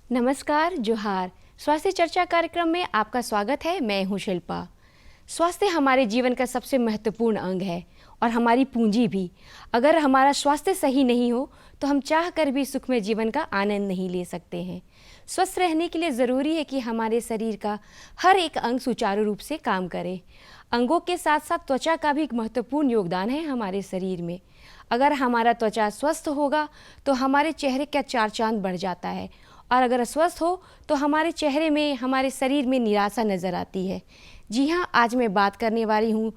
नमस्कार, जोहार। स्वास्थ्य चर्चा कार्यक्रम में आपका स्वागत है। मैं हूं शिल्पा। स्वास्थ्य हमारे जीवन का सबसे महत्वपूर्ण अंग है और हमारी पूंजी भी। अगर हमारा स्वास्थ्य सही नहीं हो तो हम चाह कर भी सुखमय जीवन का आनंद नहीं ले सकते हैं। स्वस्थ रहने के लिए ज़रूरी है कि हमारे शरीर का हर एक अंग सुचारू रूप से काम करे। अंगों के साथ साथ त्वचा का भी एक महत्वपूर्ण योगदान है हमारे शरीर में। अगर हमारा त्वचा स्वस्थ होगा तो हमारे चेहरे का चार चांद बढ़ जाता है, और अगर अस्वस्थ हो तो हमारे चेहरे में, हमारे शरीर में निराशा नज़र आती है। जी हाँ, आज मैं बात करने वाली हूँ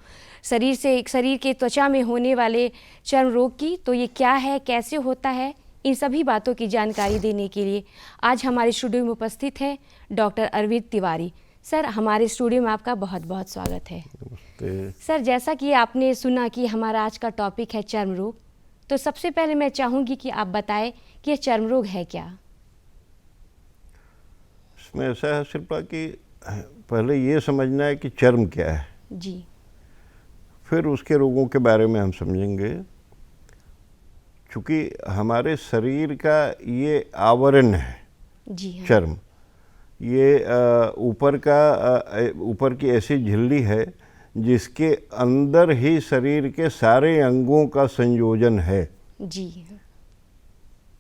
शरीर के त्वचा में होने वाले चर्म रोग की। तो ये क्या है, कैसे होता है, इन सभी बातों की जानकारी देने के लिए आज हमारे स्टूडियो में उपस्थित हैं डॉक्टर अरविंद तिवारी। सर, हमारे स्टूडियो में आपका बहुत बहुत स्वागत है। सर, जैसा कि आपने सुना कि हमारा आज का टॉपिक है चर्म रोग, तो सबसे पहले मैं चाहूँगी कि आप बताएं कि ये चर्म रोग है क्या। इसमें ऐसा है शिल्पा कि पहले ये समझना है कि चर्म क्या है जी, फिर उसके रोगों के बारे में हम समझेंगे। चूँकि हमारे शरीर का ये आवरण है जी हाँ, चर्म, ये ऊपर की ऐसी झिल्ली है जिसके अंदर ही शरीर के सारे अंगों का संयोजन है। जी हाँ,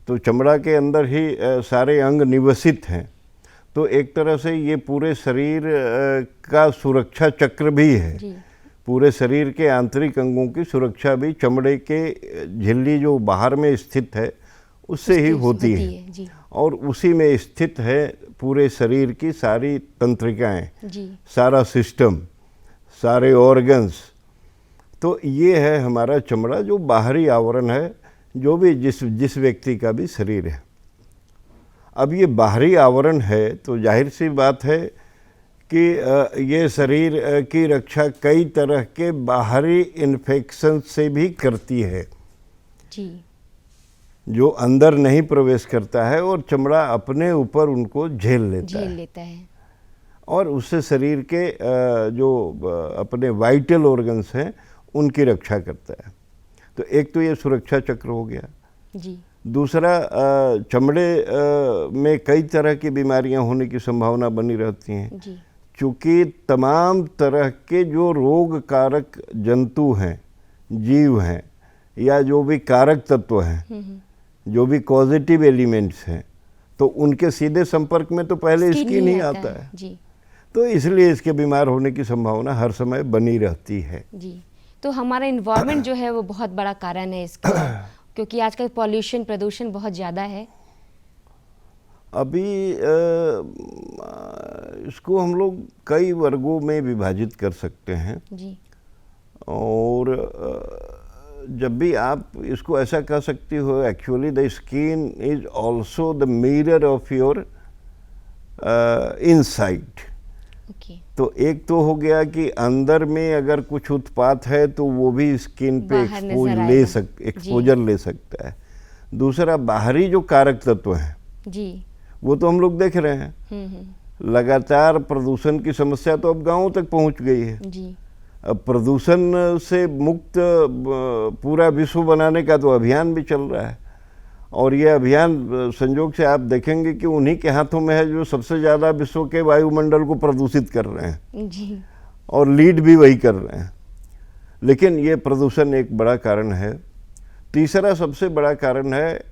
तो चमड़ा के अंदर ही सारे अंग निवसित हैं। तो एक तरह से ये पूरे शरीर का सुरक्षा चक्र भी है। जी, पूरे शरीर के आंतरिक अंगों की सुरक्षा भी चमड़े के झिल्ली जो बाहर में स्थित है उससे ही होती है। जी, और उसी में स्थित है पूरे शरीर की सारी तंत्रिकाएं, जी, सारा सिस्टम, सारे ऑर्गन्स। तो ये है हमारा चमड़ा, जो बाहरी आवरण है, जो भी जिस व्यक्ति का भी शरीर है। अब ये बाहरी आवरण है तो जाहिर सी बात है कि ये शरीर की रक्षा कई तरह के बाहरी इन्फेक्शन से भी करती है, जी, जो अंदर नहीं प्रवेश करता है और चमड़ा अपने ऊपर उनको झेल लेता है। और उससे शरीर के जो अपने वाइटल ऑर्गन्स हैं उनकी रक्षा करता है। तो एक तो ये सुरक्षा चक्र हो गया। जी, दूसरा, चमड़े में कई तरह की बीमारियां होने की संभावना बनी रहती हैं, जी, क्योंकि तमाम तरह के जो रोग कारक जंतु हैं, जीव हैं, या जो भी कारक तत्व हैं, जो भी पॉजिटिव एलिमेंट्स हैं, तो उनके सीधे संपर्क में तो पहले स्किन ही आता है। जी, तो इसलिए इसके बीमार होने की संभावना हर समय बनी रहती है। जी। तो हमारा इन्वायरमेंट जो है वो बहुत बड़ा कारण है इसका, क्योंकि आजकल पॉल्यूशन, प्रदूषण बहुत ज़्यादा है। अभी इसको हम लोग कई वर्गों में विभाजित कर सकते हैं। जी, और जब भी आप इसको ऐसा कह सकती हो, actually the skin is also the mirror of your inside. Okay, तो एक तो हो गया कि अंदर में अगर कुछ उत्पात है तो वो भी स्किन पे बाहर नजर आएगा। एक्सपोजर ले सकता है। दूसरा, बाहरी जो कारक तत्व हैं जी, वो तो हम लोग देख रहे हैं। लगातार प्रदूषण की समस्या तो अब गांवों तक पहुंच गई है। जी, अब प्रदूषण से मुक्त पूरा विश्व बनाने का तो अभियान भी चल रहा है। और ये अभियान संयोग से आप देखेंगे कि उन्हीं के हाथों में है जो सबसे ज़्यादा विश्व के वायुमंडल को प्रदूषित कर रहे हैं, जी, और लीड भी वही कर रहे हैं। लेकिन ये प्रदूषण एक बड़ा कारण है। तीसरा सबसे बड़ा कारण है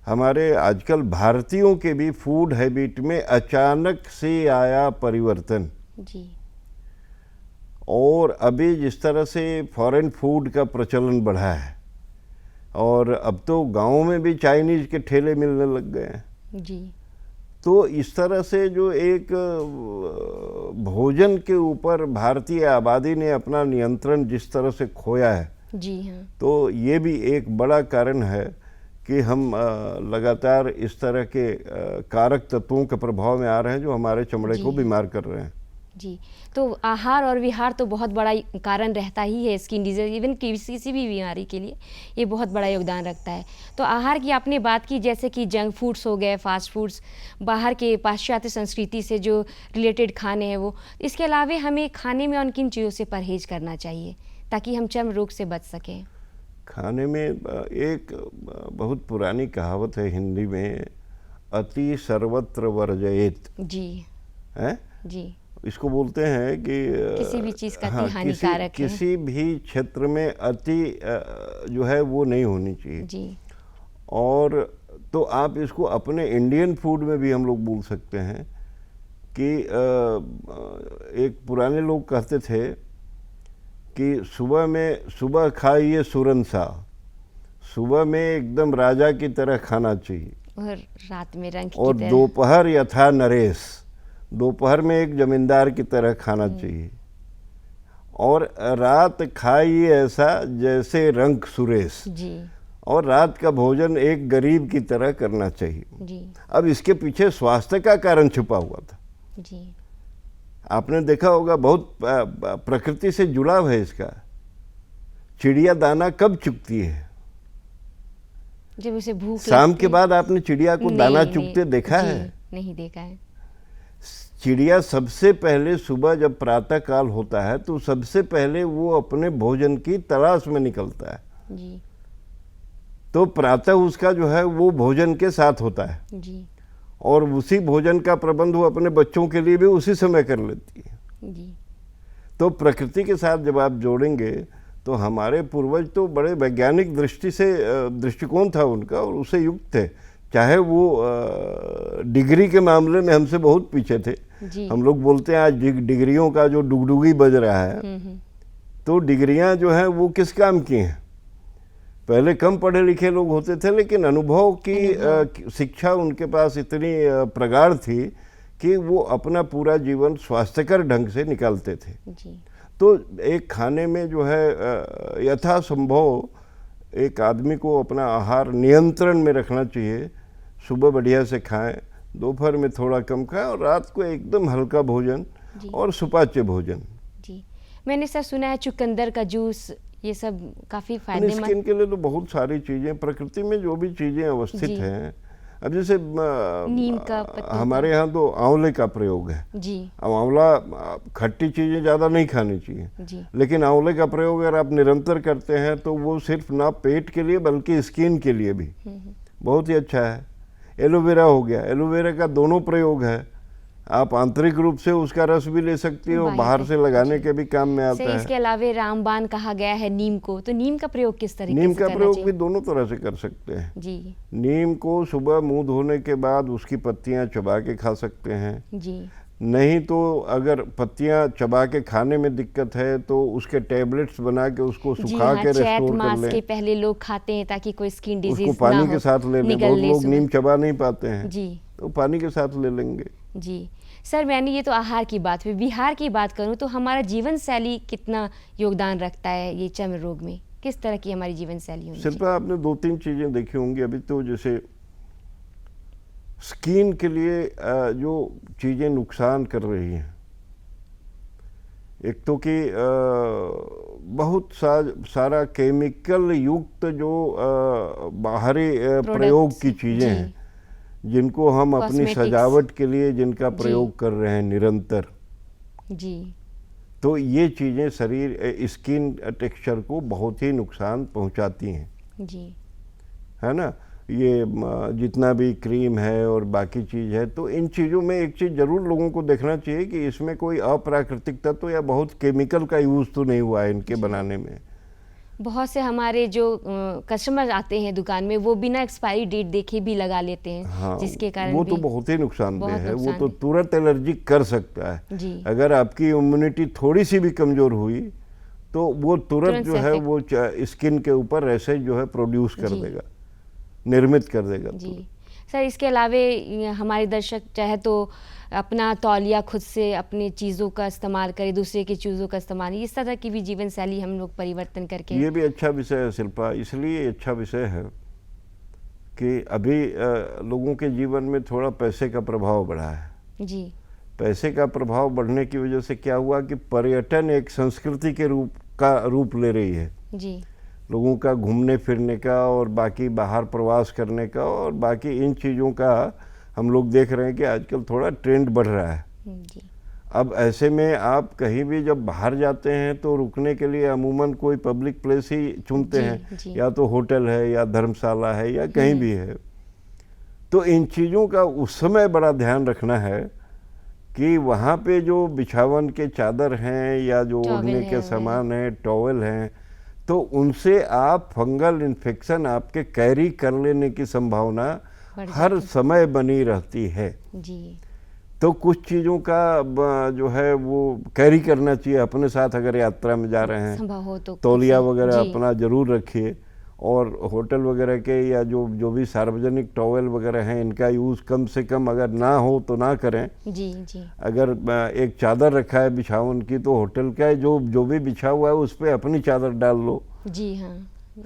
हमारे आजकल भारतीयों के भी फूड हैबिट में अचानक से आया परिवर्तन। जी, और अभी जिस तरह से फॉरेन फूड का प्रचलन बढ़ा है, और अब तो गाँवों में भी चाइनीज के ठेले मिलने लग गए हैं। जी, तो इस तरह से जो एक भोजन के ऊपर भारतीय आबादी ने अपना नियंत्रण जिस तरह से खोया है, जी हाँ, तो ये भी एक बड़ा कारण है कि हम लगातार इस तरह के कारक तत्वों के प्रभाव में आ रहे हैं जो हमारे चमड़े को बीमार कर रहे हैं। जी। तो आहार और विहार तो बहुत बड़ा कारण रहता ही है स्किन डिजीज, इवन किसी भी बीमारी के लिए ये बहुत बड़ा योगदान रखता है। तो आहार की आपने बात की, जैसे कि जंक फूड्स हो गए, फास्ट फूड्स, बाहर के पाश्चात्य संस्कृति से जो रिलेटेड खाने हैं वो। इसके अलावा हमें खाने में उन किन चीज़ों से परहेज करना चाहिए ताकि हम चर्म रोग से बच सकें? खाने में एक बहुत पुरानी कहावत है हिंदी में, अति सर्वत्र वर्जयेत जी है। जी। इसको बोलते हैं कि किसी भी चीज़ का अति हाँ, हानिकारक है। किसी भी क्षेत्र में अति जो है वो नहीं होनी चाहिए। जी और तो आप इसको अपने इंडियन फूड में भी हम लोग बोल सकते हैं कि एक पुराने लोग कहते थे कि सुबह खाइए सुरनसा, सुबह में एकदम राजा की तरह खाना चाहिए, और रात में रंग की और तरह। दोपहर यथा नरेश, दोपहर में एक जमींदार की तरह खाना चाहिए, और रात खाइए ऐसा जैसे रंग सुरेश, जी और रात का भोजन एक गरीब की तरह करना चाहिए। जी अब इसके पीछे स्वास्थ्य का कारण छुपा हुआ था। जी आपने देखा होगा, बहुत प्रकृति से जुड़ाव है इसका। चिड़िया दाना कब चुगती है? जब उसे भूख शाम लगती के है। बाद आपने चिड़िया को दाना चुगते देखा जी, है? नहीं देखा है। चिड़िया सबसे पहले सुबह जब प्रातः काल होता है तो सबसे पहले वो अपने भोजन की तलाश में निकलता है। जी तो प्रातः उसका जो है वो भोजन के साथ होता है, जी और उसी भोजन का प्रबंध वो अपने बच्चों के लिए भी उसी समय कर लेती है। जी तो प्रकृति के साथ जब आप जोड़ेंगे तो हमारे पूर्वज तो बड़े वैज्ञानिक दृष्टि से दृष्टिकोण था उनका, और उससे युक्त थे। चाहे वो डिग्री के मामले में हमसे बहुत पीछे थे। जी। हम लोग बोलते हैं आज डिग्रियों का जो डुगडुगी बज रहा है, तो डिग्रियां जो हैं वो किस काम की हैं? पहले कम पढ़े लिखे लोग होते थे, लेकिन अनुभव की शिक्षा उनके पास इतनी प्रगाढ़ थी कि वो अपना पूरा जीवन स्वास्थ्यकर ढंग से निकालते थे। जी तो एक खाने में जो है यथासंभव एक आदमी को अपना आहार नियंत्रण में रखना चाहिए। सुबह बढ़िया से खाएं, दोपहर में थोड़ा कम खाएं, और रात को एकदम हल्का भोजन और सुपाच्य भोजन। जी। मैंने सर सुना है चुकंदर का जूस, ये सब काफ़ी फायदेमंद। स्किन के लिए तो बहुत सारी चीज़ें, प्रकृति में जो भी चीज़ें अवस्थित हैं, अब जैसे नीम का पत्ता, हमारे यहाँ तो आंवले का प्रयोग है। जी अब आंवला, खट्टी चीज़ें ज़्यादा नहीं खानी चाहिए, जी लेकिन आंवले का प्रयोग अगर आप निरंतर करते हैं तो वो सिर्फ ना पेट के लिए बल्कि स्किन के लिए भी बहुत ही अच्छा है। एलोवेरा हो गया, एलोवेरा का दोनों प्रयोग है। आप आंतरिक रूप से उसका रस भी ले सकती हो, बाहर से लगाने के भी काम में आता है। इसके अलावा रामबाण कहा गया है नीम को, तो नीम का प्रयोग किस तरीके से नीम का करना प्रयोग चाहिए? भी दोनों तरह से कर सकते हैं। जी नीम को सुबह मुंह धोने के बाद उसकी पत्तियां चबा के खा सकते हैं। जी नहीं तो अगर पत्तियां चबा के खाने में दिक्कत है तो उसके टैबलेट्स बना के उसको जी सुखा हाँ, के चैत रेस्टोर कर मास के लें। पहले लोग खाते हैं ताकि कोई स्किन उसको डिजीज ना पानी हो, के साथ ले लें। बहुत निगलने लोग समय। नीम चबा नहीं पाते हैं, जी तो पानी के साथ ले लेंगे। जी सर, मैंने ये तो आहार की बात हुई। बिहार की बात करूं तो हमारा जीवन शैली कितना योगदान रखता है ये चर्म रोग में? किस तरह की हमारी जीवन शैली होनी चाहिए? शिल्पा, आपने 2-3 चीज़ें देखी होंगी अभी तो। जैसे स्किन के लिए जो चीज़ें नुकसान कर रही हैं, एक तो कि बहुत सारा केमिकल युक्त जो बाहरी प्रयोग की चीज़ें हैं, जिनको हम अपनी Cosmetics। सजावट के लिए जिनका प्रयोग कर रहे हैं निरंतर, जी तो ये चीज़ें शरीर स्किन टेक्सचर को बहुत ही नुकसान पहुंचाती हैं, जी है ना। ये जितना भी क्रीम है और बाकी चीज़ है, तो इन चीज़ों में एक चीज़ ज़रूर लोगों को देखना चाहिए कि इसमें कोई अप्राकृतिक तत्व या बहुत केमिकल का यूज़ तो नहीं हुआ है इनके बनाने में। बहुत से हमारे जो कस्टमर आते हैं दुकान में, वो बिना एक्सपायरी डेट देखे भी लगा लेते हैं। हाँ, जिसके कारण वो तो भी बहुत ही नुकसानदेह बहुत है। वो तो नुकसानदेह। तुरंत एलर्जी कर सकता है। जी अगर आपकी इम्यूनिटी थोड़ी सी भी कमज़ोर हुई तो वो तुरंत जो से है वो स्किन के ऊपर रैशेज जो है प्रोड्यूस कर देगा, निर्मित कर देगा। जी सर, इसके अलावा हमारे दर्शक चाहे तो अपना तौलिया खुद से अपनी चीज़ों का इस्तेमाल करें, दूसरे की चीज़ों का इस्तेमाल, इस तरह की भी जीवन शैली हम लोग परिवर्तन करके। ये भी अच्छा विषय है शिल्पा, इसलिए अच्छा विषय है कि अभी लोगों के जीवन में थोड़ा पैसे का प्रभाव बढ़ा है। जी पैसे का प्रभाव बढ़ने की वजह से क्या हुआ कि पर्यटन एक संस्कृति के रूप ले रही है। जी लोगों का घूमने फिरने का और बाकी बाहर प्रवास करने का और बाकी इन चीज़ों का हम लोग देख रहे हैं कि आजकल थोड़ा ट्रेंड बढ़ रहा है। जी अब ऐसे में आप कहीं भी जब बाहर जाते हैं तो रुकने के लिए अमूमन कोई पब्लिक प्लेस ही चुनते हैं, जी। या तो होटल है या धर्मशाला है या कहीं भी है। तो इन चीज़ों का उस समय बड़ा ध्यान रखना है कि वहाँ पे जो बिछावन के चादर हैं या जो टॉवेल ओढ़ने है के वगैरह। सामान हैं, टॉवेल हैं, तो उनसे आप फंगल इन्फेक्शन आपके कैरी कर लेने की संभावना बढ़ हर जाती समय बनी रहती है। जी तो कुछ चीज़ों का जो है वो कैरी करना चाहिए अपने साथ अगर यात्रा में जा रहे हैं। संभव हो तो तौलिया किसी- वगैरह जी अपना ज़रूर रखिए, और होटल वगैरह के या जो जो भी सार्वजनिक टॉवेल वगैरह हैं इनका यूज़ कम से कम अगर ना हो तो ना करें। जी जी अगर एक चादर रखा है बिछावन की तो होटल का जो जो भी बिछा हुआ है उस पर अपनी चादर डाल लो, जी हाँ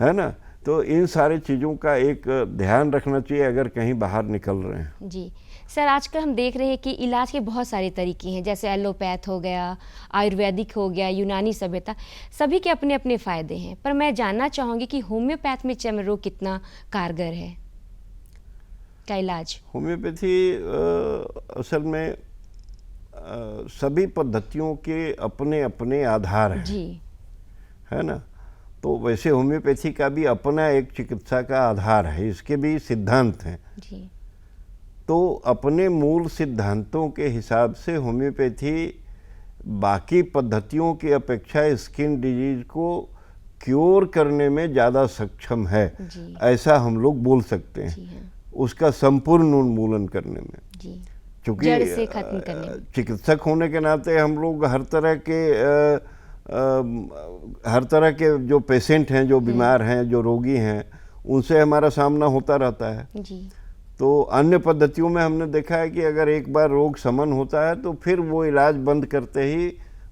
है ना। तो इन सारी चीज़ों का एक ध्यान रखना चाहिए अगर कहीं बाहर निकल रहे हैं। जी सर, आजकल हम देख रहे हैं कि इलाज के बहुत सारे तरीके हैं, जैसे एलोपैथ हो गया, आयुर्वेदिक हो गया, यूनानी सभ्यता, सभी के अपने अपने फ़ायदे हैं। पर मैं जानना चाहूँगी कि होम्योपैथ में चर्म रोग कितना कारगर है का इलाज? होम्योपैथी असल में सभी पद्धतियों के अपने अपने आधार हैं, जी है ना। तो वैसे होम्योपैथी का भी अपना एक चिकित्सा का आधार है, इसके भी सिद्धांत हैं। जी तो अपने मूल सिद्धांतों के हिसाब से होम्योपैथी बाकी पद्धतियों की अपेक्षा स्किन डिजीज को क्योर करने में ज़्यादा सक्षम है, जी ऐसा हम लोग बोल सकते हैं, जी हाँ उसका संपूर्ण उन्मूलन करने में। जी क्योंकि जड़ से खत्म करने में। चिकित्सक होने के नाते हम लोग हर तरह के जो पेशेंट हैं, जो बीमार हैं, जो रोगी हैं, उनसे हमारा सामना होता रहता है। जी तो अन्य पद्धतियों में हमने देखा है कि अगर एक बार रोग शमन होता है तो फिर वो इलाज बंद करते ही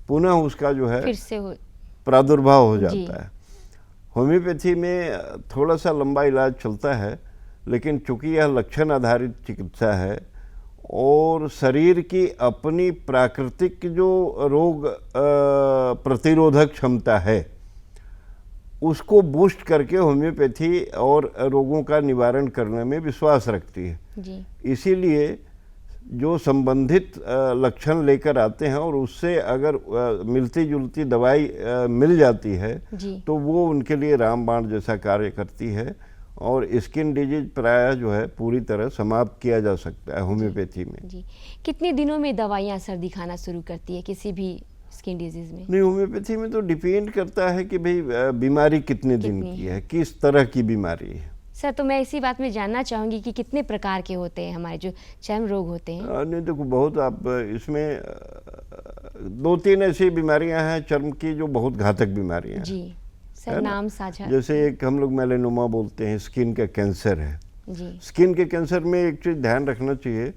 पुनः उसका जो है फिर से हो प्रादुर्भाव हो जी। जाता है। होम्योपैथी में थोड़ा सा लंबा इलाज चलता है, लेकिन चूंकि यह लक्षण आधारित चिकित्सा है और शरीर की अपनी प्राकृतिक जो रोग प्रतिरोधक क्षमता है उसको बूस्ट करके होम्योपैथी और रोगों का निवारण करने में विश्वास रखती है। जी इसीलिए जो संबंधित लक्षण लेकर आते हैं और उससे अगर मिलती जुलती दवाई मिल जाती है जी तो वो उनके लिए रामबाण जैसा कार्य करती है और स्किन डिजीज प्रायः जो है पूरी तरह समाप्त किया जा सकता है होम्योपैथी में। जी कितने दिनों में दवाइयाँ असर दिखाना शुरू करती है किसी भी स्किन डिजीज में? नहीं, होम्योपैथी में तो डिपेंड करता है कि भाई बीमारी कितने दिन कितनी की है, किस तरह की बीमारी है। सर, तो मैं इसी बात में जानना चाहूँगी कि कितने प्रकार के होते हैं हमारे जो चर्म रोग होते हैं? नहीं देखो, बहुत आप इसमें दो तीन ऐसी बीमारियां हैं चर्म की जो बहुत घातक बीमारियां हैं। जी सर, है ना? नाम साझा। जैसे एक हम लोग मेलेनोमा बोलते हैं, स्किन का कैंसर है। जी स्किन के कैंसर में एक चीज़ ध्यान रखना चाहिए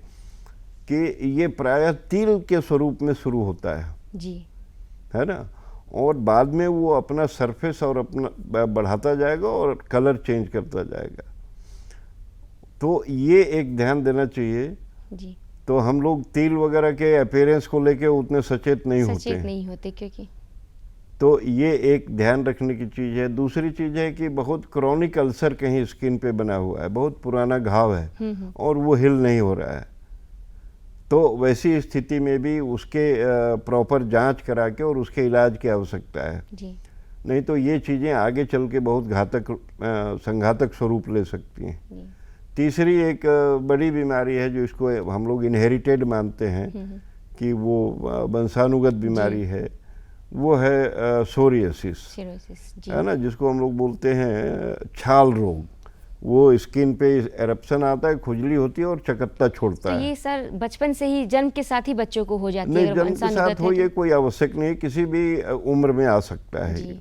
कि ये प्रायः तिल के स्वरूप में शुरू होता जी है ना, और बाद में वो अपना सरफेस और अपना बढ़ाता जाएगा और कलर चेंज करता जाएगा। तो ये एक ध्यान देना चाहिए। जी तो हम लोग तिल वगैरह के अपीयरेंस को लेके उतने सचेत नहीं होते सचेत हैं। नहीं होते क्योंकि तो ये एक ध्यान रखने की चीज़ है। दूसरी चीज़ है कि बहुत क्रॉनिक अल्सर कहीं स्किन पे बना हुआ है, बहुत पुराना घाव है और वो हिल नहीं हो रहा है, तो वैसी स्थिति में भी उसके प्रॉपर जांच करा के और उसके इलाज की आवश्यकता है। जी नहीं तो ये चीज़ें आगे चल के बहुत घातक संघातक स्वरूप ले सकती हैं। जी तीसरी एक बड़ी बीमारी है जो इसको हम लोग इनहेरिटेड मानते हैं कि वो वंशानुगत बीमारी है, वो है सोरियासिस, सिरोसिस। जी है ना, जिसको हम लोग बोलते हैं छाल रोग। वो स्किन पे एरप्शन आता है, खुजली होती है और चकत्ता छोड़ता तो है। ये सर बचपन से ही, जन्म के साथ ही बच्चों को हो जाती है? नहीं, अगर जन्म के वंशानुगत साथ हो है ये तो? कोई आवश्यक नहीं, किसी भी उम्र में आ सकता है जी ये।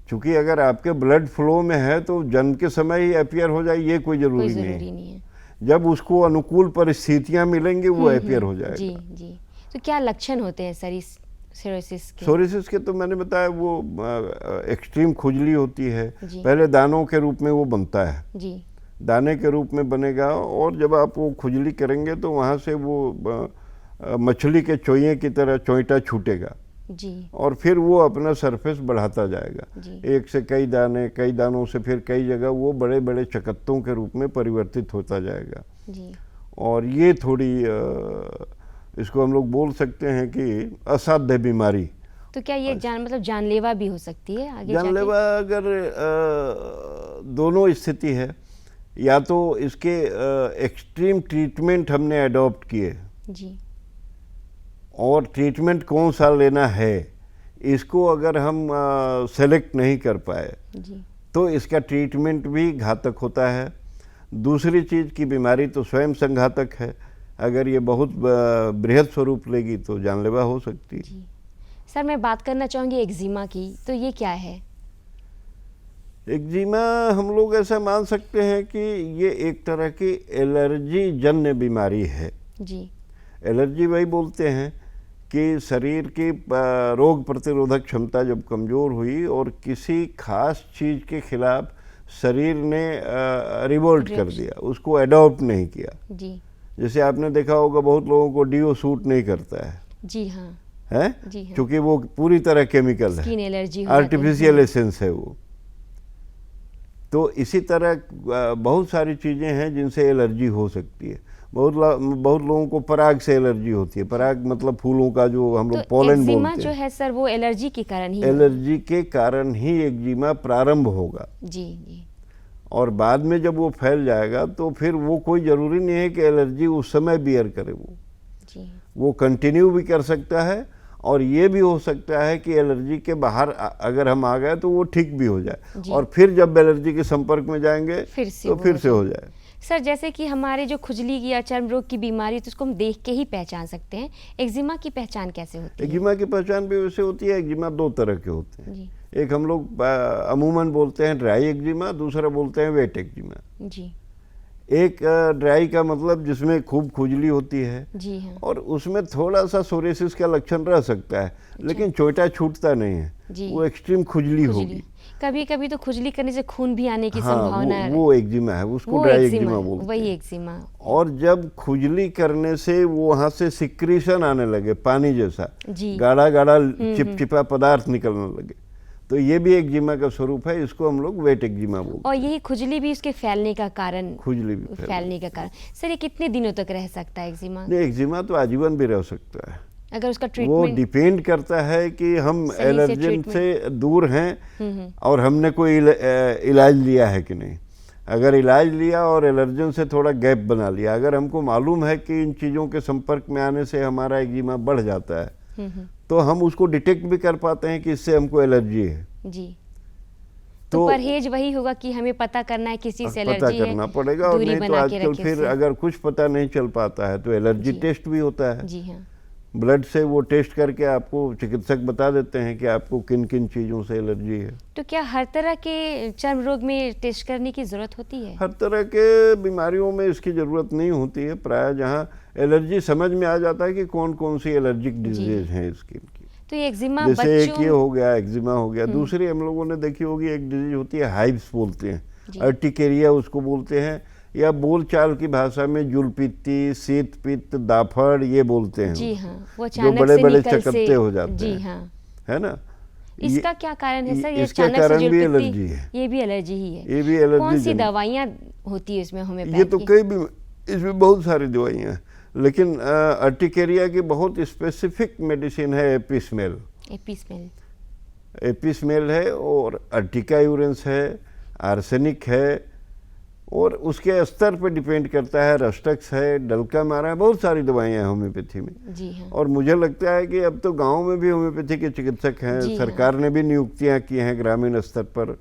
चूंकि अगर आपके ब्लड फ्लो में है तो जन्म के समय ही अपियर हो जाए ये कोई कोई जरूरी नहीं ज़रूरी है। नहीं है। जब उसको अनुकूल परिस्थितियां मिलेंगी वो अपियर हो जाएगा। जी जी तो क्या लक्षण होते हैं सर इस सिरोसिस के? सोरियासिस के तो मैंने बताया वो एक्सट्रीम खुजली होती है। जी। पहले दानों के रूप में वो बनता है, जी दाने के रूप में बनेगा, और जब आप वो खुजली करेंगे तो वहाँ से वो मछली के चोइये की तरह चोइटा छूटेगा जी और फिर वो अपना सरफेस बढ़ाता जाएगा। जी एक से कई दाने, कई दानों से फिर कई जगह वो बड़े बड़े चकत्तों के रूप में परिवर्तित होता जाएगा। जी और ये थोड़ी इसको हम लोग बोल सकते हैं कि असाध्य बीमारी। तो क्या ये मतलब जानलेवा भी हो सकती है आगे जाके? जानलेवा अगर दोनों स्थिति है, या तो इसके एक्सट्रीम ट्रीटमेंट हमने अडॉप्ट किए, जी और ट्रीटमेंट कौन सा लेना है इसको अगर हम सेलेक्ट नहीं कर पाए जी तो इसका ट्रीटमेंट भी घातक होता है। दूसरी चीज़ की बीमारी तो स्वयं संघातक है, अगर ये बहुत बृहद स्वरूप लेगी तो जानलेवा हो सकती है। जी। सर मैं बात करना चाहूँगी एक्जिमा की, तो ये क्या है? एक्जिमा हम लोग ऐसा मान सकते हैं कि ये एक तरह की एलर्जी जन्य बीमारी है। जी एलर्जी वही बोलते हैं कि शरीर की रोग प्रतिरोधक क्षमता जब कमज़ोर हुई और किसी खास चीज़ के खिलाफ शरीर ने रिवोल्ट कर दिया, उसको अडॉप्ट नहीं किया। जी जैसे आपने देखा होगा बहुत लोगों को डीओ सूट नहीं करता है, जी हाँ हैं? जी हाँ। क्योंकि वो पूरी तरह केमिकल है, स्किन एलर्जी हो जाती है। आर्टिफिशियल एसेंस है वो। तो इसी तरह बहुत सारी चीज़ें हैं जिनसे एलर्जी हो सकती है। बहुत लोगों को पराग से एलर्जी होती है। पराग मतलब फूलों का जो हम लोग तो पोलन एक्जिमा बोलते जो हैं। है सर वो एलर्जी के कारण ही एलर्जी के कारण ही एक्जिमा प्रारंभ होगा, जी जी और बाद में जब वो फैल जाएगा तो फिर वो कोई ज़रूरी नहीं है कि एलर्जी उस समय बियर करे, जी वो कंटिन्यू भी कर सकता है। और ये भी हो सकता है कि एलर्जी के बाहर अगर हम आ गए तो वो ठीक भी हो जाए, जी। और फिर जब एलर्जी के संपर्क में जाएंगे फिर से तो वो फिर हो से हो जाए। सर जैसे कि हमारे जो खुजली की या चर्म रोग की बीमारी है तो उसको हम देख के ही पहचान सकते हैं, एक्जिमा की पहचान कैसे होती है? एक्जिमा की पहचान भी वैसे होती है। एक्जिमा दो तरह के होते हैं, जी एक हम लोग अमूमन बोलते हैं ड्राई एक्जिमा, दूसरा बोलते हैं वेट एक्जिमा। जी एक ड्राई का मतलब जिसमें खूब खुजली होती है जी हाँ और उसमें थोड़ा सा सोरेसिस का लक्षण रह सकता है, लेकिन चोटा छूटता नहीं है, जी। वो एक्सट्रीम खुजली होगी। कभी कभी तो खुजली करने से खून भी आने की हाँ, संभावना वो एक्जिमा है, उसको वो ड्राई एक्जिमा एक्जिमा है, बोलते वही हैं। एक्जिमा। और जब खुजली करने से वो वहाँ से सिक्रीशन आने लगे, पानी जैसा जी गाढ़ा गाढ़ा चिपचिपा पदार्थ निकलने लगे, तो ये भी एक्जिमा का स्वरूप है। इसको हम लोग वेट एक्जिमा बोलते और यही खुजली भी उसके फैलने का कारण, खुजली भी फैलने का कारण। सर ये कितने दिनों तक रह सकता है एक्जिमा? नहीं, एक्जिमा तो आजीवन भी रह सकता है। अगर उसका वो ट्रीटमेंट डिपेंड करता है कि हम सही से एलर्जन ट्रीटमेंट। से दूर हैं और हमने कोई इलाज लिया है कि नहीं। अगर इलाज लिया और एलर्जन से थोड़ा गैप बना लिया, अगर हमको मालूम है कि इन चीज़ों के संपर्क में आने से हमारा एक्जिमा बढ़ जाता है, तो हम उसको डिटेक्ट भी कर पाते हैं कि इससे हमको एलर्जी है। जी तो परहेज वही होगा कि हमें पता करना है किस चीज़ से पता एलर्जी है, करना पड़ेगा, और दूरी नहीं तो बना के आजकल रखें फिर उससे। अगर कुछ पता नहीं चल पाता है तो एलर्जी जी। टेस्ट भी होता है। जी हाँ ब्लड से वो टेस्ट करके आपको चिकित्सक बता देते हैं कि आपको किन किन चीज़ों से एलर्जी है। तो क्या हर तरह के चर्म रोग में टेस्ट करने की ज़रूरत होती है? हर तरह के बीमारियों में इसकी ज़रूरत नहीं होती है। प्राय जहाँ एलर्जी समझ में आ जाता है कि कौन कौन सी एलर्जिक डिजीज हैं स्किन की। तो ये एक्जिमा जैसे एक ये बच्चों हो गया, एक्जिमा हो गया। दूसरी हम लोगों ने देखी होगी, एक डिजीज होती है हाइव्स बोलते हैं, जी। अर्टिकेरिया उसको बोलते हैं, या बोलचाल की भाषा में जुलपित्ती, शीत पित्त, दाफड़ ये बोलते हैं। जी हाँ वो जो अचानक बड़े से बड़े निकल से चकत्ते हो जाते जी हैं, हाँ। है ना। इसका क्या कारण है सर? ये इसका अचानक से कारण भी जुलपित्ती, एलर्जी है। ये भी एलर्जी ही है। ये भी एलर्जी कौन सी जनित। दवाइयाँ होती है इसमें होम्योपैथी? ये तो कई भी, इसमें बहुत सारी दवाइयाँ हैं, लेकिन अर्टिकेरिया की बहुत स्पेसिफिक मेडिसिन है एपिस्मेल। एपिस्मेल एपिस्मेल है, और अर्टिका यूरेंस है, आर्सेनिक है, और उसके स्तर पर डिपेंड करता है, रस्टक्स है, डल्का मारा है, बहुत सारी दवाइयाँ हैं होम्योपैथी में। जी हाँ और मुझे लगता है कि अब तो गांव में भी होम्योपैथी के चिकित्सक हैं, जी हाँ। सरकार ने भी नियुक्तियां की हैं ग्रामीण स्तर पर,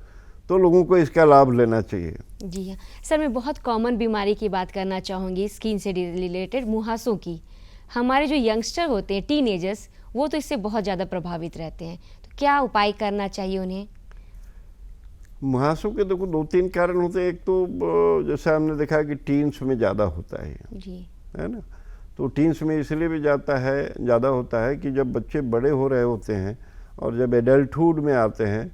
तो लोगों को इसका लाभ लेना चाहिए। जी हाँ सर मैं बहुत कॉमन बीमारी की बात करना चाहूँगी, स्किन से रिलेटेड, मुहासों की। हमारे जो यंगस्टर होते हैं, टीनेजर्स, वो तो इससे बहुत ज़्यादा प्रभावित रहते हैं, तो क्या उपाय करना चाहिए उन्हें? मुहासों के देखो दो तीन कारण होते हैं। एक तो जैसे हमने देखा कि टीन्स में ज़्यादा होता है, जी है ना। तो टीन्स में इसलिए भी ज़्यादा होता है कि जब बच्चे बड़े हो रहे होते हैं और जब एडल्टहुड में आते हैं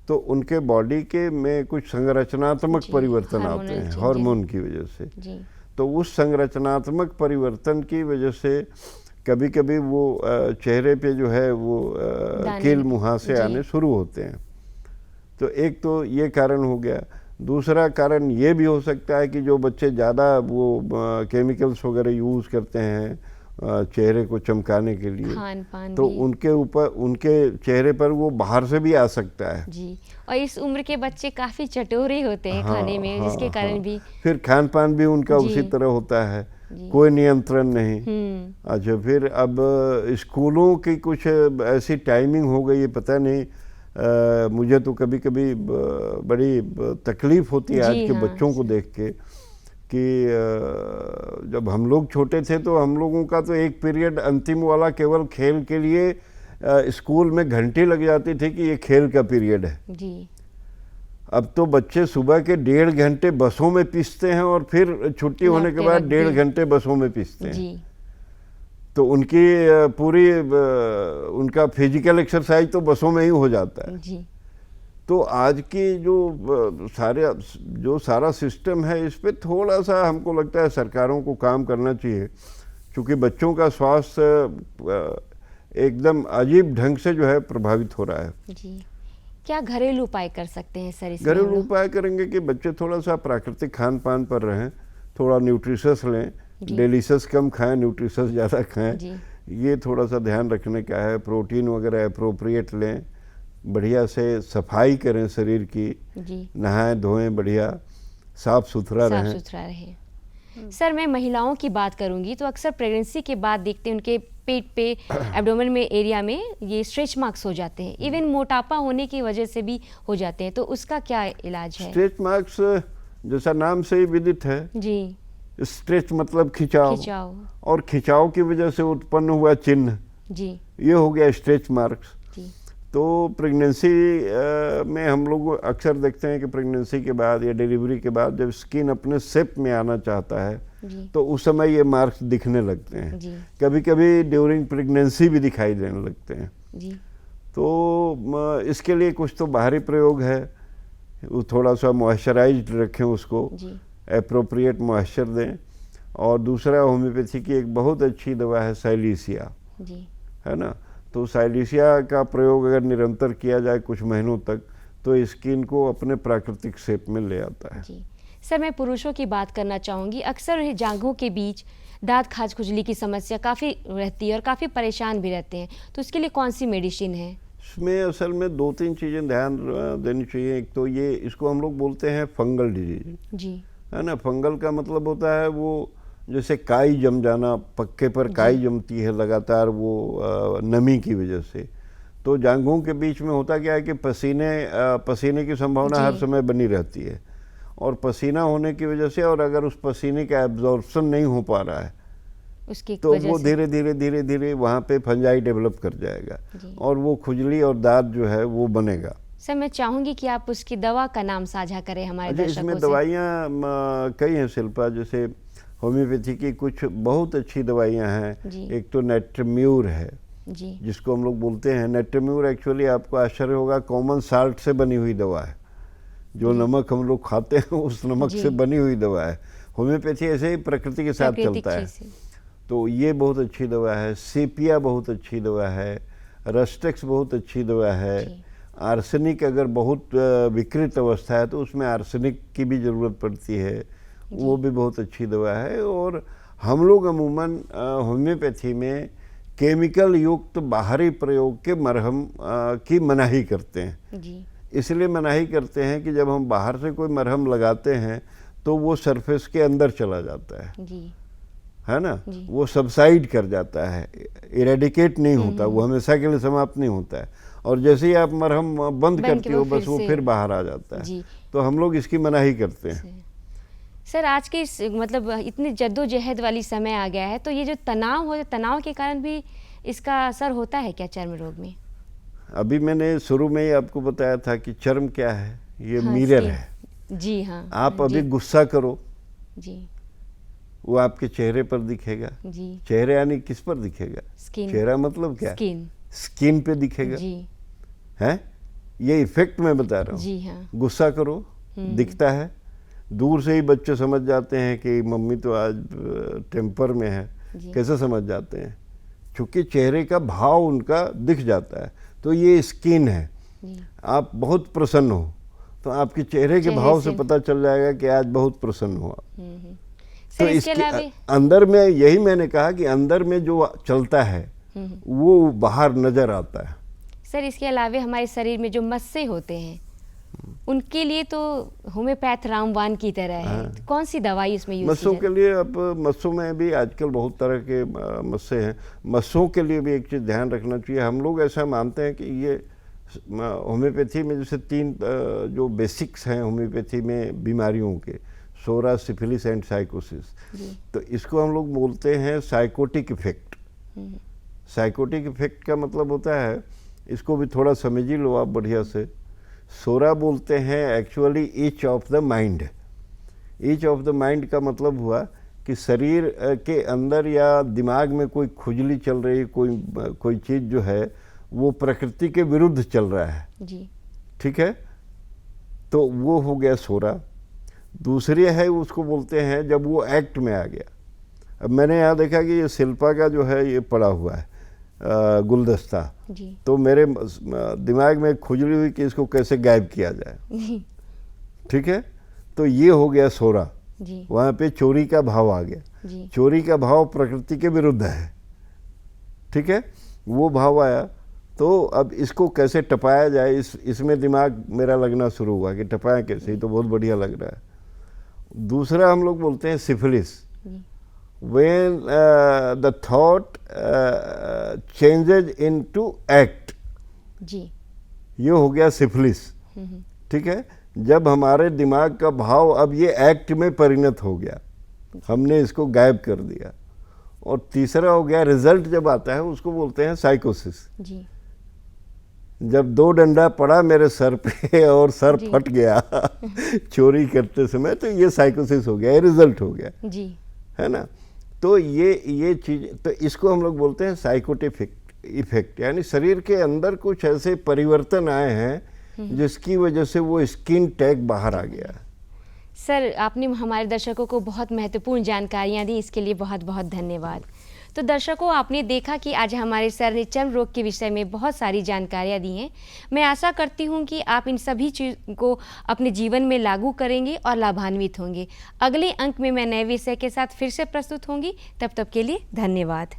तो उनके बॉडी के में कुछ संरचनात्मक जी, परिवर्तन आते हार्मोनल हैं changes। हार्मोन की वजह से। जी तो उस संरचनात्मक परिवर्तन की वजह से कभी कभी वो चेहरे पे जो है वो कील मुहासे जी। आने शुरू होते हैं। तो एक तो ये कारण हो गया। दूसरा कारण ये भी हो सकता है कि जो बच्चे ज़्यादा वो केमिकल्स वगैरह यूज़ करते हैं चेहरे को चमकाने के लिए, खान पान तो भी। उनके ऊपर, उनके चेहरे पर वो बाहर से भी आ सकता है। जी, और इस उम्र के बच्चे काफ़ी चटोरे होते हैं खाने में, जिसके कारण भी। फिर खान पान भी उनका जी। उसी तरह होता है, जी। कोई नियंत्रण नहीं। हम्म। फिर अब स्कूलों की कुछ ऐसी टाइमिंग हो गई है, पता नहीं, मुझे तो कभी कभी बड़ी तकलीफ होती है आज जी के हाँ, बच्चों को देख के कि जब हम लोग छोटे थे तो हम लोगों का तो एक पीरियड अंतिम वाला केवल खेल के लिए स्कूल में घंटे लग जाती थी कि ये खेल का पीरियड है। जी। अब तो बच्चे सुबह के 1.5 घंटे बसों में पिसते हैं और फिर छुट्टी होने के लौटते बाद वक्त 1.5 भी। घंटे बसों में पिसते हैं। जी। तो उनकी पूरी उनका फिजिकल एक्सरसाइज तो बसों में ही हो जाता है। जी। तो आज की जो सारा सिस्टम है, इस पे थोड़ा सा हमको लगता है सरकारों को काम करना चाहिए, क्योंकि बच्चों का स्वास्थ्य एकदम अजीब ढंग से जो है प्रभावित हो रहा है। जी, क्या घरेलू उपाय कर सकते हैं सर इसमें? घरेलू उपाय करेंगे कि बच्चे थोड़ा सा प्राकृतिक खान पान पर रहें, थोड़ा न्यूट्रिशस लें, डेलिशस कम खाएं, न्यूट्रिशस ज़्यादा खाएं। जी। ये थोड़ा सा ध्यान रखने का है। प्रोटीन वगैरह अप्रोप्रिएट लें, बढ़िया से सफाई करें शरीर की, जी। नहाएं धोएं, बढ़िया साफ सुथरा साफ रहें। सुथरा रहे। सर, मैं महिलाओं की बात करूंगी तो अक्सर प्रेगनेंसी के बाद देखते हैं उनके पेट पे, एब्डोमेन में एरिया में ये स्ट्रेच मार्क्स हो जाते हैं, इवन मोटापा होने की वजह से भी हो जाते हैं, तो उसका क्या इलाज है? स्ट्रेच मार्क्स जैसा नाम से ही विदित है, जी। स्ट्रेच मतलब खिंचाव, खिंचाव। और खिंचाव की वजह से उत्पन्न हुआ चिन्ह, जी। ये हो गया स्ट्रेच मार्क्स। जी। तो प्रेगनेंसी में हम लोग अक्सर देखते हैं कि प्रेगनेंसी के बाद या डिलीवरी के बाद जब स्किन अपने शेप में आना चाहता है, जी। तो उस समय ये मार्क्स दिखने लगते हैं। जी। कभी कभी ड्यूरिंग प्रेगनेंसी भी दिखाई देने लगते हैं। जी। तो इसके लिए कुछ तो बाहरी प्रयोग है, वो थोड़ा सा मॉइस्चराइज्ड रखें उसको, जी। एप्रोप्रिएट मॉइस्चर दें। और दूसरा होम्योपैथी की एक बहुत अच्छी दवा है साइलिसिया, जी। है ना। तो साइलिसिया का प्रयोग अगर निरंतर किया जाए कुछ महीनों तक, तो स्किन को अपने प्राकृतिक शेप में ले आता है। जी। सर, मैं पुरुषों की बात करना चाहूँगी। अक्सर उन्हें जांघों के बीच दांत खाज खुजली की समस्या काफ़ी रहती है और काफ़ी परेशान भी रहते हैं, तो उसके लिए कौन सी मेडिसिन है? इसमें असल में 2-3 चीज़ें ध्यान देनी चाहिए। एक तो ये, इसको हम लोग बोलते हैं फंगल डिजीज, जी। है ना। फंगल का मतलब होता है वो जैसे काई जम जाना, पक्के पर काई जमती है लगातार, वो नमी की वजह से। तो जांघों के बीच में होता क्या है कि पसीने की संभावना हर समय बनी रहती है, और पसीना होने की वजह से, और अगर उस पसीने का एब्जॉर्प्शन नहीं हो पा रहा है, उसकी तो वजह वो से। धीरे धीरे धीरे धीरे वहाँ पे फंजाई डेवलप कर जाएगा, जी। और वो खुजली और दाद जो है वो बनेगा। सर, मैं चाहूँगी कि आप उसकी दवा का नाम साझा करें हमारे अच्छा, दर्शकों इसमें से। दवाइयाँ कई हैं शिल्पा। जैसे होम्योपैथी की कुछ बहुत अच्छी दवाइयाँ हैं। जी। एक तो नेट्रम्यूर है, जी। जिसको हम लोग बोलते हैं। नेट्रम्यूर एक्चुअली आपको आश्चर्य होगा, कॉमन साल्ट से बनी हुई दवा है। जो नमक हम लोग खाते हैं उस नमक से बनी हुई दवा है। होम्योपैथी ऐसे ही प्रकृति के साथ चलता है। तो ये बहुत अच्छी दवा है। सेपिया बहुत अच्छी दवा है। रस्टेक्स बहुत अच्छी दवा है। आर्सेनिक अगर बहुत विकृत अवस्था है तो उसमें आर्सेनिक की भी ज़रूरत पड़ती है, वो भी बहुत अच्छी दवा है। और हम लोग अमूमन होम्योपैथी में केमिकल युक्त बाहरी प्रयोग के मरहम की मनाही करते हैं। जी। इसलिए मनाही करते हैं कि जब हम बाहर से कोई मरहम लगाते हैं तो वो सरफेस के अंदर चला जाता है, जी। है ना। वो सबसाइड कर जाता है, इरेडिकेट नहीं होता, वो हमेशा के लिए समाप्त नहीं होता है। और जैसे ही आप मरहम बंद करती हो, बस वो फिर बाहर आ जाता है। जी। तो हम लोग इसकी मनाही करते हैं। सर, आज के मतलब इतनी जद्दोजहद वाली समय आ गया है, तो ये जो तनाव हो, तनाव के कारण भी इसका असर होता है क्या चर्म रोग में? अभी मैंने शुरू में ही आपको बताया था कि चर्म क्या है, ये हाँ, मिरर है। जी हाँ। आप अभी गुस्सा करो, जी। वो आपके चेहरे पर दिखेगा। जी। चेहरे यानी किस पर दिखेगा? स्किन। चेहरा मतलब क्या? स्किन। स्किन पे दिखेगा। जी। है, ये इफेक्ट मैं बता रहा हूँ। जी हाँ। गुस्सा करो, दिखता है। दूर से ही बच्चे समझ जाते हैं कि मम्मी तो आज टेम्पर में है। कैसे समझ जाते हैं? क्योंकि चेहरे का भाव उनका दिख जाता है। तो ये स्किन है। आप बहुत प्रसन्न हो तो आपके चेहरे के भाव से पता चल जाएगा कि आज बहुत प्रसन्न हुआ। सर इसके अलावा अंदर में यही मैंने कहा कि अंदर में जो चलता है वो बाहर नजर आता है। सर इसके अलावा हमारे शरीर में जो मस्से होते हैं उनके लिए तो होम्योपैथ रामबाण की तरह है, तो कौन सी दवाई इसमें यूज मस्सों के लिए, अब मस्सों में भी आजकल बहुत तरह के मस्से हैं। मस्सों के लिए भी एक चीज़ ध्यान रखना चाहिए, हम लोग ऐसा मानते हैं कि ये होम्योपैथी में जैसे 3 जो बेसिक्स हैं होम्योपैथी में बीमारियों के, सोरा, सिफिलिस एंड साइकोसिस, तो इसको हम लोग बोलते हैं साइकोटिक इफेक्ट। साइकोटिक इफेक्ट का मतलब होता है, इसको भी थोड़ा समझ ही लो आप बढ़िया से। सोरा बोलते हैं actually each of the mind. Each of the mind का मतलब हुआ कि शरीर के अंदर या दिमाग में कोई खुजली चल रही, कोई चीज़ जो है वो प्रकृति के विरुद्ध चल रहा है जी। ठीक है, तो वो हो गया सोरा। दूसरी है उसको बोलते हैं जब वो एक्ट में आ गया। अब मैंने यहाँ देखा कि ये शिल्पा का जो है ये पड़ा हुआ है गुलदस्ता, तो मेरे दिमाग में खुजली हुई कि इसको कैसे गायब किया जाए ठीक है, तो ये हो गया सोरा। वहाँ पे चोरी का भाव आ गया। चोरी का भाव प्रकृति के विरुद्ध है ठीक है, वो भाव आया। तो अब इसको कैसे टपाया जाए, इसमें दिमाग मेरा लगना शुरू हुआ कि टपाया कैसे, ही तो बहुत बढ़िया लग रहा है। दूसरा हम लोग बोलते हैं syphilis. when the thought changes into act, जी, ये हो गया सिफिलिस ठीक है। जब हमारे दिमाग का भाव अब ये एक्ट में परिणत हो गया, हमने इसको गायब कर दिया। और तीसरा हो गया रिजल्ट जब आता है उसको बोलते हैं साइकोसिस। जी, जब 2 डंडा पड़ा मेरे सर पे और सर फट गया चोरी करते समय, तो ये साइकोसिस हो गया, ये रिजल्ट हो गया जी, है ना। तो ये चीज़, तो इसको हम लोग बोलते हैं साइकोटिक इफेक्ट, यानी शरीर के अंदर कुछ ऐसे परिवर्तन आए हैं जिसकी वजह से वो स्किन टैग बाहर आ गया। सर आपने हमारे दर्शकों को बहुत महत्वपूर्ण जानकारियां दी, इसके लिए बहुत बहुत धन्यवाद। तो दर्शकों, आपने देखा कि आज हमारे सर ने चर्म रोग के विषय में बहुत सारी जानकारियां दी हैं। मैं आशा करती हूं कि आप इन सभी चीज़ को अपने जीवन में लागू करेंगे और लाभान्वित होंगे। अगले अंक में मैं नए विषय के साथ फिर से प्रस्तुत होंगी, तब तक के लिए धन्यवाद।